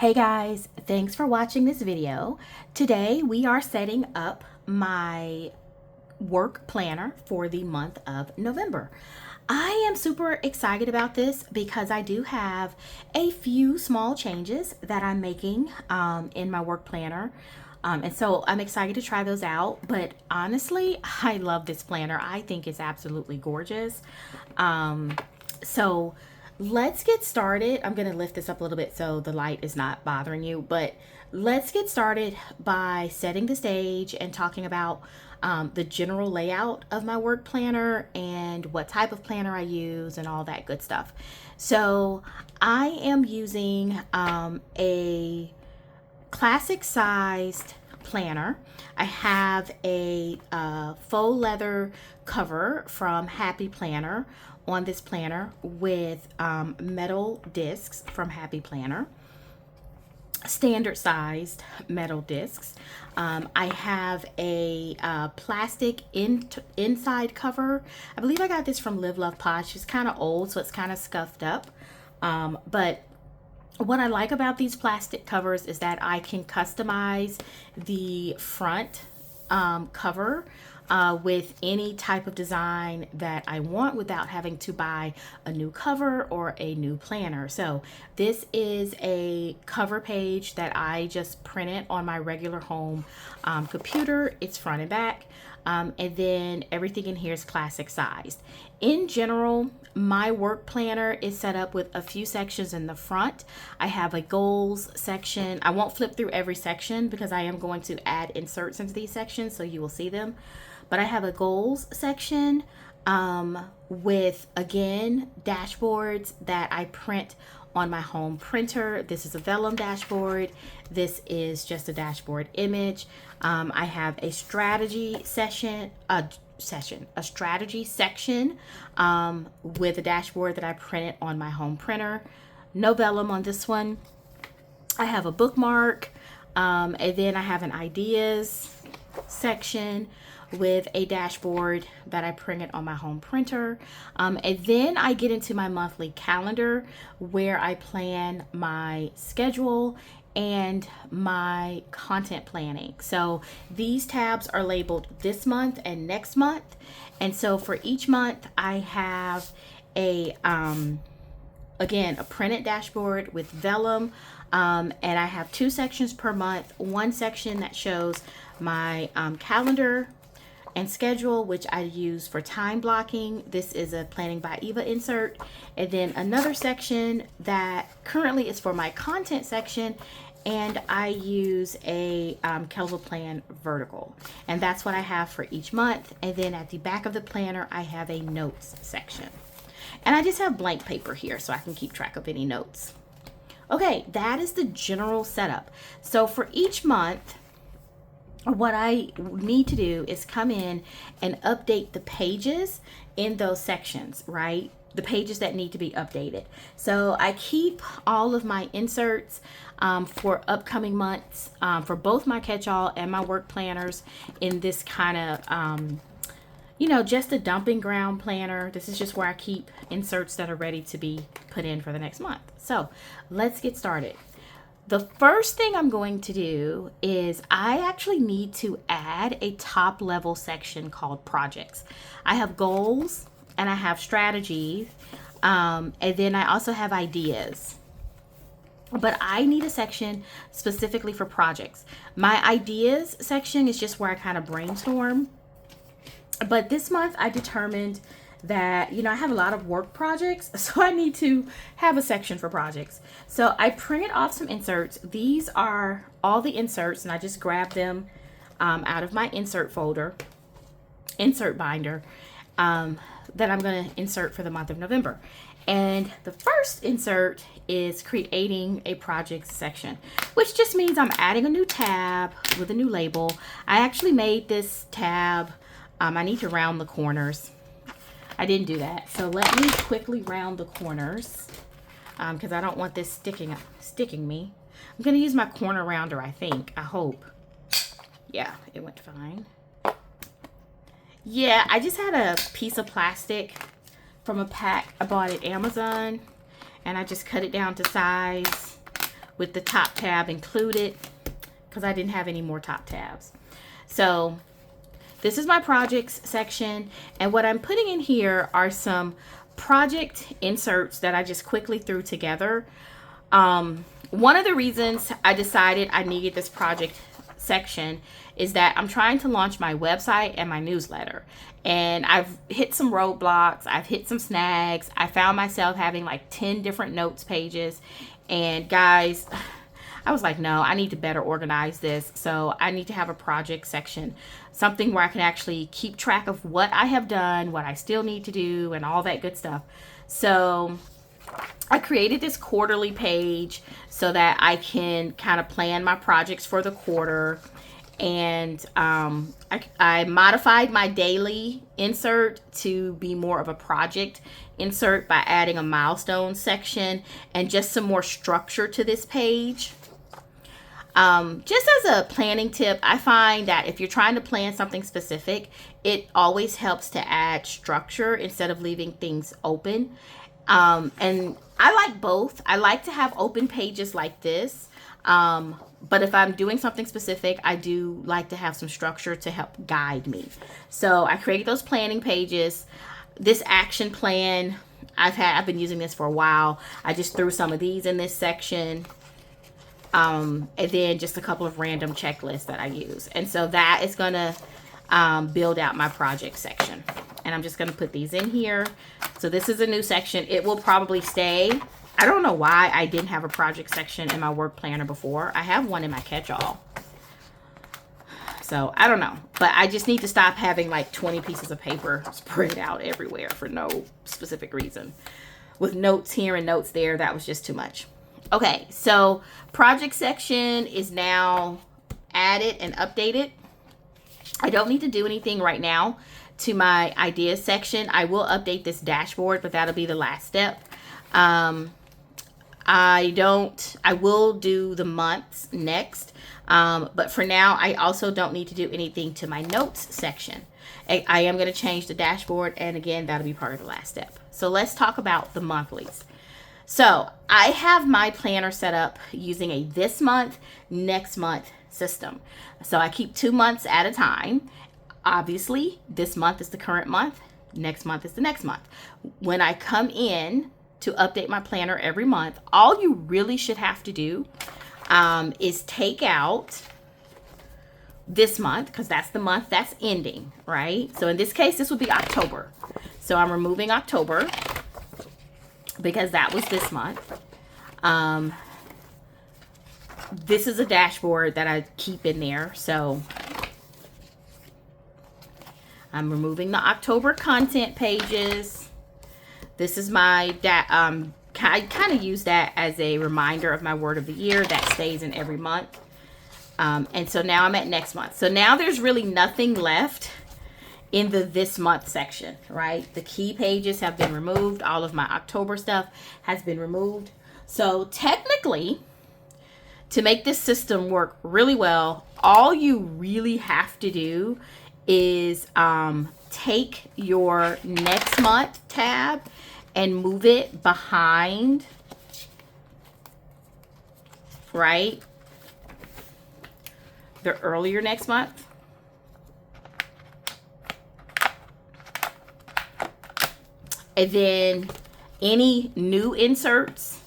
Hey guys, thanks for watching this video. Today we are setting up my work planner for the month of November. I am super excited about this because I do have a few small changes that I'm making in my work planner. And so I'm excited to try those out. But honestly, I love this planner. I think it's absolutely gorgeous. So let's get started. I'm going to lift this up a little bit so the light is not bothering you, but let's get started by setting the stage and talking about the general layout of my work planner and what type of planner I use and all that good stuff. So I am using a classic sized planner. I have a faux leather cover from Happy Planner on this planner with metal discs from Happy Planner, standard sized metal discs. I have a plastic inside cover. I believe I got this from Live Love Posh. It's kind of old, so it's kind of scuffed up. But what I like about these plastic covers is that I can customize the front cover with any type of design that I want without having to buy a new cover or a new planner. So this is a cover page that I just printed on my regular home computer. It's front and back. And then everything in here is classic sized. In general, my work planner is set up with a few sections in the front. I have a goals section. I won't flip through every section because I am going to add inserts into these sections so you will see them. But I have a goals section with, again, dashboards that I print on my home printer. This is a vellum dashboard. This is just a dashboard image. I have a strategy session, a strategy section with a dashboard that I printed on my home printer. No vellum on this one. I have a bookmark, and then I have an ideas section with a dashboard that I printed on my home printer. And then I get into my monthly calendar where I plan my schedule and my content planning. So these tabs are labeled this month and next month. And so for each month I have a again, a printed dashboard with vellum, and I have two sections per month. One section that shows my calendar and schedule, which I use for time blocking. This is a Planning by Eva insert. And then another section that currently is for my content section, and I use a Kelva Plan vertical. And that's what I have for each month. And then at the back of the planner, I have a notes section. And I just have blank paper here so I can keep track of any notes. Okay, that is the general setup. So for each month, what I need to do is come in and update the pages in those sections, right? The pages that need to be updated. So I keep all of my inserts for upcoming months for both my catch-all and my work planners in this kind of, just a dumping ground planner. This is just where I keep inserts that are ready to be put in for the next month. So let's get started. The first thing I'm going to do is I actually need to add a top level section called projects. I have goals and I have strategies, and then I also have ideas. But I need a section specifically for projects. My ideas section is just where I kind of brainstorm. But this month I determined that, I have a lot of work projects, so I need to have a section for projects. So I printed off some inserts. These are all the inserts, and I just grabbed them out of my insert folder, insert binder, that I'm going to insert for the month of November. And the first insert is creating a project section, which just means I'm adding a new tab with a new label. I actually made this tab. I need to round the corners. I didn't do that. So let me quickly round the corners because I don't want this sticking me. I'm going to use my corner rounder, I think. I hope. Yeah, it went fine. Yeah, I just had a piece of plastic from a pack I bought at Amazon, and I just cut it down to size with the top tab included because I didn't have any more top tabs. So this is my projects section, and what I'm putting in here are some project inserts that I just quickly threw together. One of the reasons I decided I needed this project section is that I'm trying to launch my website and my newsletter, and I've hit some roadblocks, I've hit some snags. I found myself having like 10 different notes pages, and guys, I was like, no, I need to better organize this. So I need to have a project section, something where I can actually keep track of what I have done, what I still need to do, and all that good stuff. So I created this quarterly page so that I can kind of plan my projects for the quarter. And I modified my daily insert to be more of a project insert by adding a milestone section and just some more structure to this page. Just as a planning tip, I find that if you're trying to plan something specific, it always helps to add structure instead of leaving things open. And I like both. I like to have open pages like this. But if I'm doing something specific, I do like to have some structure to help guide me. So I created those planning pages. This action plan, I've been using this for a while. I just threw some of these in this section. And then just a couple of random checklists that I use. And so that is going to build out my project section. And I'm just going to put these in here. So this is a new section. It will probably stay. I don't know why I didn't have a project section in my work planner before. I have one in my catch-all. So I don't know. But I just need to stop having like 20 pieces of paper spread out everywhere for no specific reason. With notes here and notes there, that was just too much. Okay, so project section is now added and updated. I don't need to do anything right now to my ideas section. I will update this dashboard, but that'll be the last step. I will do the months next. But for now, I also don't need to do anything to my notes section. I am going to change the dashboard, and again, that'll be part of the last step. So let's talk about the monthlies. So I have my planner set up using a this month, next month system. So I keep 2 months at a time. Obviously, this month is the current month. Next month is the next month. When I come in to update my planner every month, all you really should have to do is take out this month, because that's the month that's ending, right? So in this case, this would be October. So I'm removing October, because that was this month. This is a dashboard that I keep in there. So I'm removing the October content pages. This is my, I kind of use that as a reminder of my word of the year that stays in every month. And so now I'm at next month. So now there's really nothing left in the this month section, right? The key pages have been removed. All of my October stuff has been removed. So technically, to make this system work really well, all you really have to do is take your next month tab and move it behind, right? The earlier next month. And then any new inserts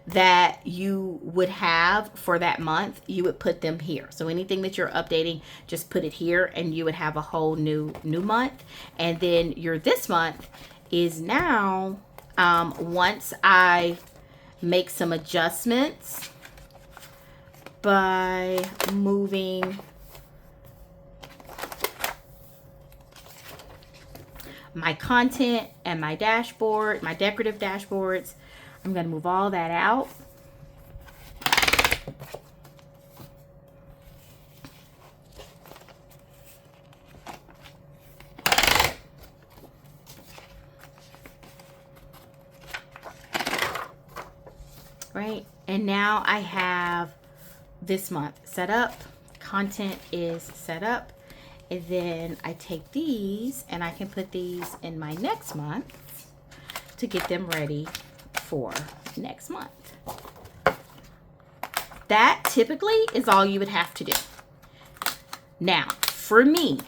that you would have for that month, you would put them here. So anything that you're updating, just put it here, and you would have a whole new month. And then your this month is now, once I make some adjustments by moving my content and my dashboard, my decorative dashboards, I'm going to move all that out. Right, and now I have this month set up. Content is set up. And then I take these and I can put these in my next month to get them ready for next month. That typically is all you would have to do. Now, for me,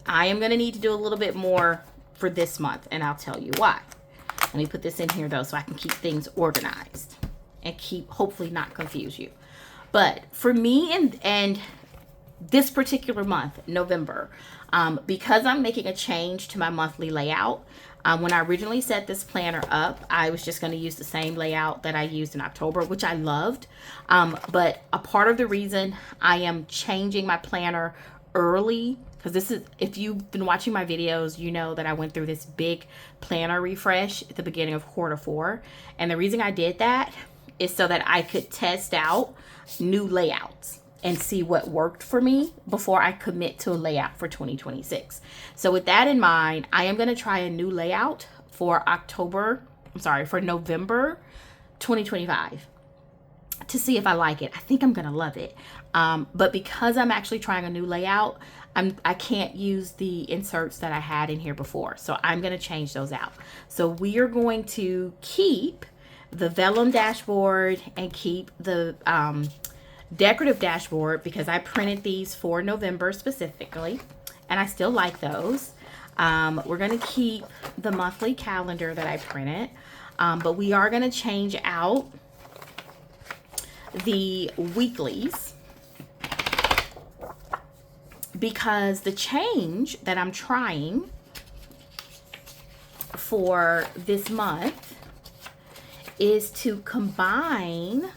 I am going to need to do a little bit more for this month, and I'll tell you why. Let me put this in here, though, so I can keep things organized and hopefully not confuse you. But for me and this particular month, November, because I'm making a change to my monthly layout, when I originally set this planner up, I was just going to use the same layout that I used in October, which I loved. But a part of the reason I am changing my planner early, because this is, if you've been watching my videos, you know that I went through this big planner refresh at the beginning of Q4. And the reason I did that is so that I could test out new layouts and see what worked for me before I commit to a layout for 2026. So with that in mind, I am gonna try a new layout for November 2025 to see if I like it. I think I'm gonna love it. But because I'm actually trying a new layout, I can't use the inserts that I had in here before. So I'm gonna change those out. So we are going to keep the vellum dashboard and keep the decorative dashboard, because I printed these for November specifically, and I still like those. We're going to keep the monthly calendar that I printed, but we are going to change out the weeklies, because the change that I'm trying for this month is to combine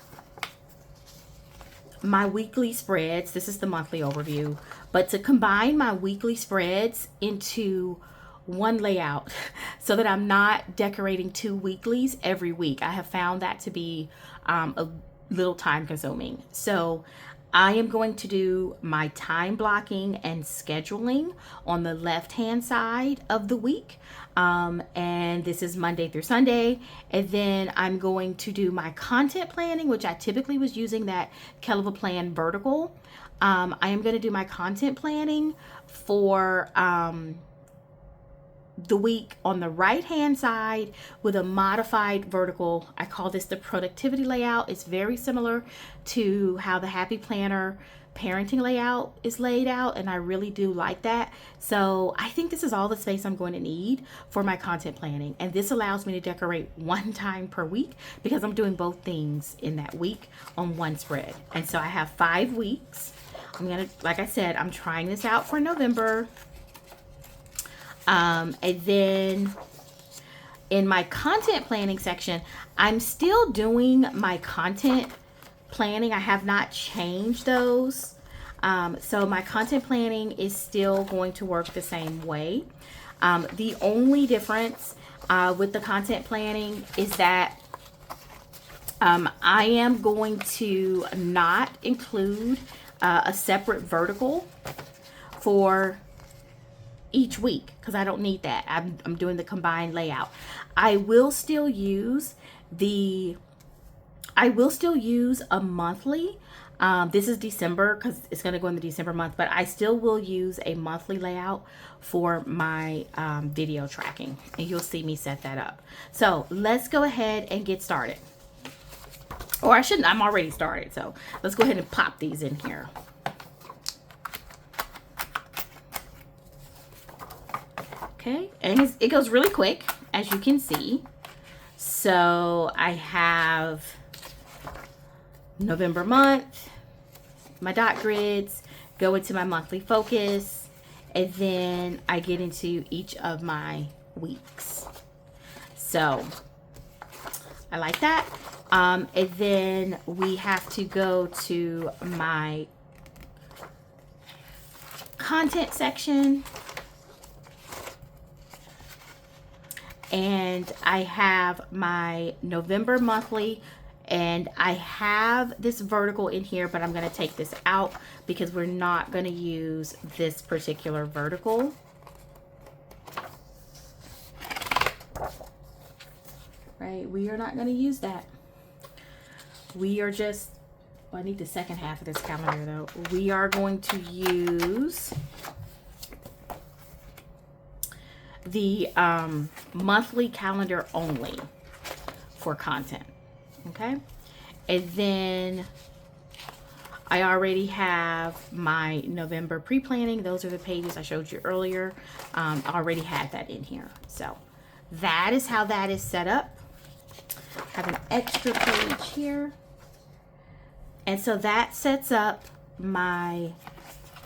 my weekly spreads. This is the monthly overview, but to combine my weekly spreads into one layout so that I'm not decorating 2 weeklies every week. I have found that to be a little time consuming. So I am going to do my time blocking and scheduling on the left hand side of the week. And this is Monday through Sunday. And then I'm going to do my content planning, which I typically was using that Kelva Plan vertical. I am going to do my content planning for the week on the right hand side with a modified vertical. I call this the productivity layout. It's very similar to how the Happy Planner parenting layout is laid out, and I really do like that. So I think this is all the space I'm going to need for my content planning, and this allows me to decorate 1 time per week because I'm doing both things in that week on one spread. And so I have 5 weeks. I'm gonna, like I said, I'm trying this out for November. And then in my content planning section, I'm still doing my content planning. I have not changed those. So my content planning is still going to work the same way. The only difference with the content planning is that I am going to not include a separate vertical for each week because I don't need that. I'm doing the combined layout. I will still use a monthly. This is December because it's going to go in the December month, but I still will use a monthly layout for my video tracking, and you'll see me set that up. So let's go ahead and get started. Or I shouldn't, I'm already started. So let's go ahead and pop these in here. Okay, and it goes really quick, as you can see. So I have November month, my dot grids, go into my monthly focus, and then I get into each of my weeks. So I like that. And then we have to go to my content section. And I have my November monthly, and I have this vertical in here, but I'm going to take this out because we're not going to use this particular vertical. Right? We are not going to use that. We are just, well, I need the second half of this calendar though. We are going to use the monthly calendar only for content. Okay, and then I already have my November pre-planning. Those are the pages I showed you earlier. I already had that in here. So that is how that is set up. I have an extra page here. And so that sets up my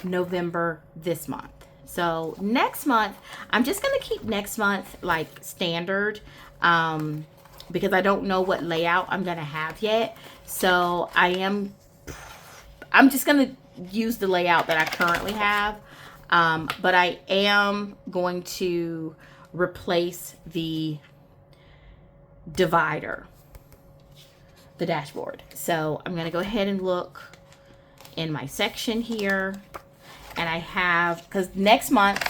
November this month. So next month, I'm just going to keep next month like standard because I don't know what layout I'm going to have yet. So I'm just going to use the layout that I currently have. But I am going to replace the divider, the dashboard. So I'm going to go ahead and look in my section here. And I have, because next month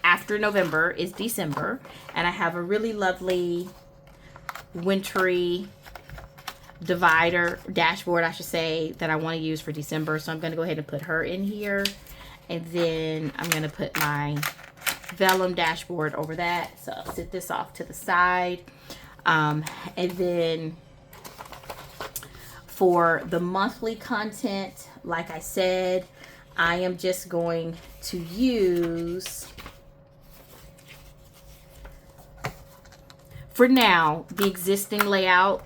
after November is December, and I have a really lovely wintry divider, dashboard I should say, that I want to use for December. So I'm going to go ahead and put her in here. And then I'm going to put my vellum dashboard over that. So I'll sit this off to the side. And then for the monthly content, like I said, I am just going to use, for now, the existing layout,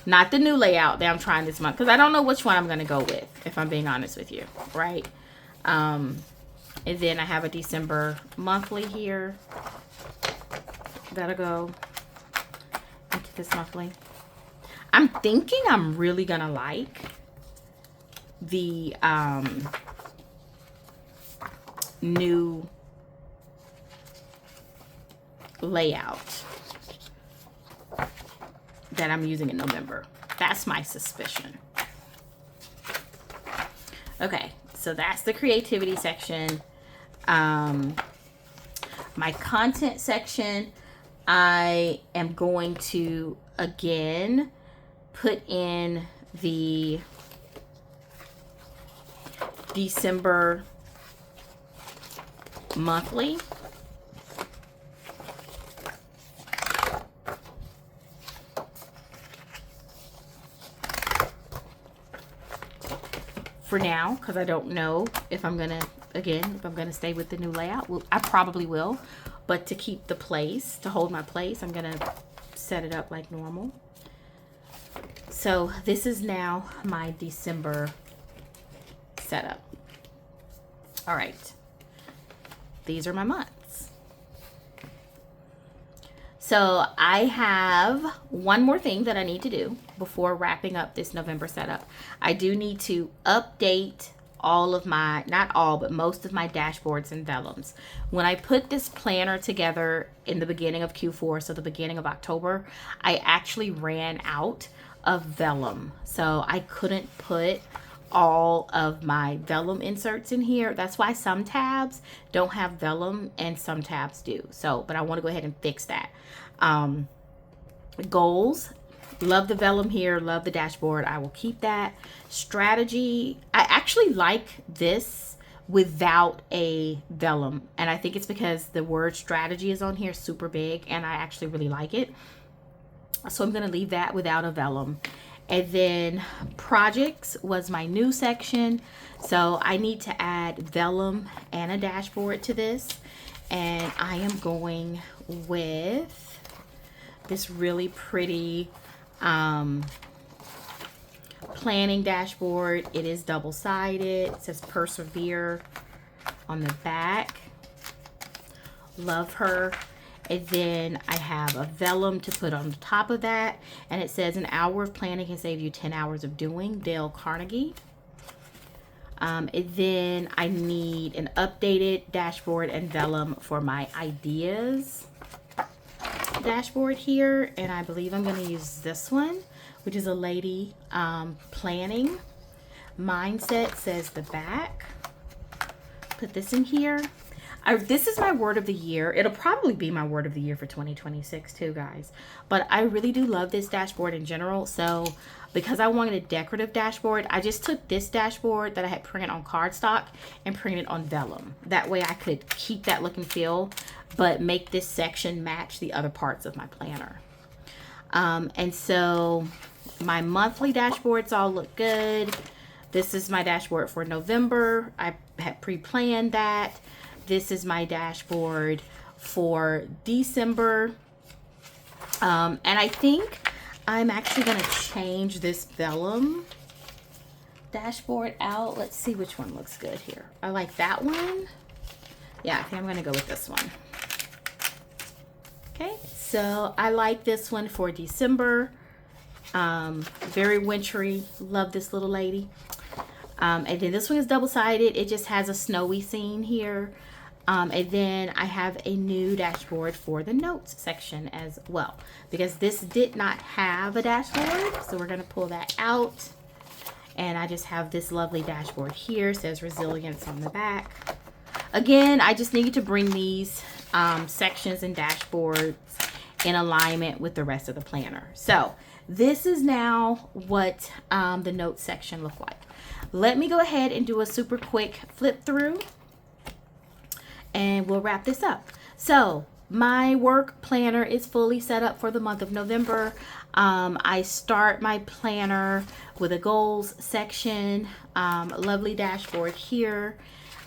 not the new layout that I'm trying this month, because I don't know which one I'm going to go with, if I'm being honest with you, right? And then I have a December monthly here. That'll go into this monthly. I'm thinking I'm really going to like the new layout that I'm using in November. That's my suspicion. Okay, so that's the creativity section. My content section, I am going to again put in the December monthly. For now, because I don't know if I'm gonna, again, if I'm gonna stay with the new layout. Well, I probably will, but to keep the place, to hold my place, I'm gonna set it up like normal. So this is now my December setup. All right, these are my months. So I have one more thing that I need to do before wrapping up this November setup. I do need to update all of my, not all, but most of my dashboards and vellums. When I put this planner together in the beginning of Q4, so the beginning of October, I actually ran out of vellum. So I couldn't put all of my vellum inserts in here. That's why some tabs don't have vellum and some tabs do. So, but I want to go ahead and fix that. Goals, love the vellum here, love the dashboard. I will keep that. Strategy, I actually like this without a vellum, and I think it's because the word strategy is on here super big, and I actually really like it. So I'm going to leave that without a vellum. And then projects was my new section. So I need to add vellum and a dashboard to this. And I am going with this really pretty planning dashboard. It is double-sided. It says persevere on the back. Love her. And then I have a vellum to put on the top of that. And it says an hour of planning can save you 10 hours of doing. Dale Carnegie. And then I need an updated dashboard and vellum for my ideas dashboard here. And I believe I'm going to use this one, which is a lady planning. Mindset says the back. Put this in here. This is my word of the year. It'll probably be my word of the year for 2026 too, guys. But I really do love this dashboard in general. So because I wanted a decorative dashboard, I just took this dashboard that I had printed on cardstock and printed on vellum. That way I could keep that look and feel, but make this section match the other parts of my planner. And so my monthly dashboards all look good. This is my dashboard for November. I had pre-planned that. This is my dashboard for December. And I think I'm actually going to change this vellum dashboard out. Let's see which one looks good here. I like that one. Yeah, I think I'm going to go with this one. Okay, so I like this one for December. Very wintry. Love this little lady. And then this one is double-sided. It just has a snowy scene here. And then I have a new dashboard for the notes section as well, because this did not have a dashboard. So we're going to pull that out. And I just have this lovely dashboard here. It says resilience on the back. Again, I just need to bring these sections and dashboards in alignment with the rest of the planner. So this is now what the notes section look like. Let me go ahead and do a super quick flip through and we'll wrap this up. So my work planner is fully set up for the month of November. I start my planner with a goals section, lovely dashboard here.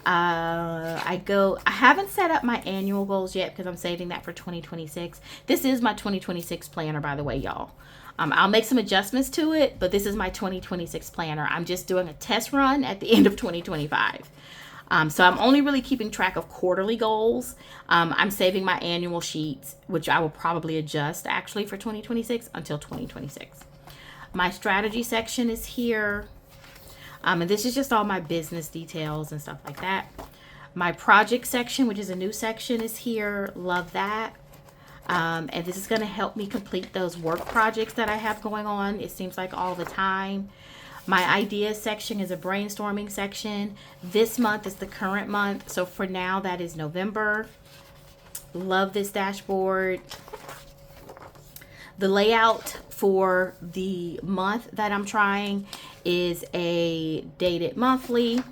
I haven't set up my annual goals yet because I'm saving that for 2026. This is my 2026 planner, by the way, y'all. I'll make some adjustments to it, but this is my 2026 planner. I'm just doing a test run at the end of 2025. So I'm only really keeping track of quarterly goals. I'm saving my annual sheets, which I will probably adjust actually for 2026 until 2026. My strategy section is here. And this is just all my business details and stuff like that. My project section, which is a new section, is here. Love that. And this is going to help me complete those work projects that I have going on. It seems like all the time. My ideas section is a brainstorming section. This month is the current month. So for now, that is November. Love this dashboard. The layout for the month that I'm trying is a dated monthly.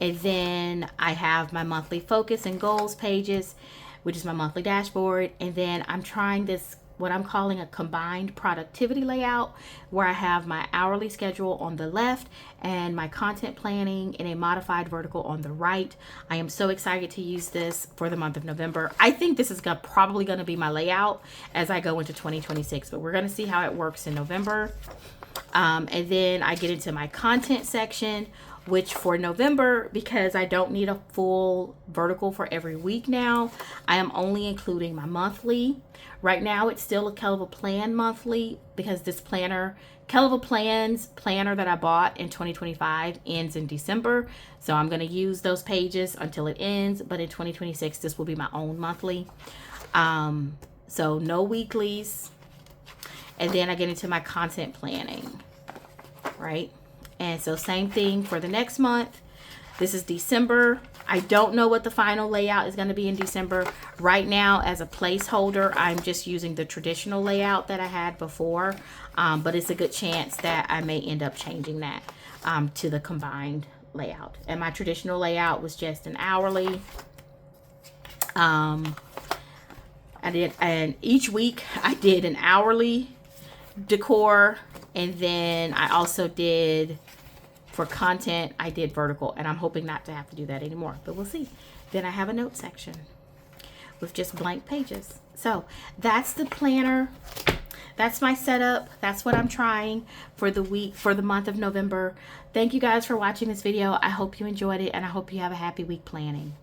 And then I have my monthly focus and goals pages, which is my monthly dashboard. And then I'm trying this, what I'm calling a combined productivity layout, where I have my hourly schedule on the left and my content planning in a modified vertical on the right. I am so excited to use this for the month of November. I think this is probably going to be my layout as I go into 2026, but we're going to see how it works in November. And then I get into my content section, which for November, because I don't need a full vertical for every week now, I am only including my monthly. Right now, it's still a Kelva Plan monthly because this planner, Kelva Plans planner that I bought in 2025 ends in December. So I'm going to use those pages until it ends. But in 2026, this will be my own monthly. So no weeklies. And then I get into my content planning, right? And so same thing for the next month. This is December. I don't know what the final layout is going to be in December. Right now, as a placeholder, I'm just using the traditional layout that I had before. But it's a good chance that I may end up changing that to the combined layout. And my traditional layout was just an hourly. And each week I did an hourly decor, and then I also did, for content, I did vertical, and I'm hoping not to have to do that anymore, but we'll see. Then I have a note section with just blank pages. So that's the planner. That's my setup. That's what I'm trying for the week, for the month of November. Thank you guys for watching this video. I hope you enjoyed it, and I hope you have a happy week planning.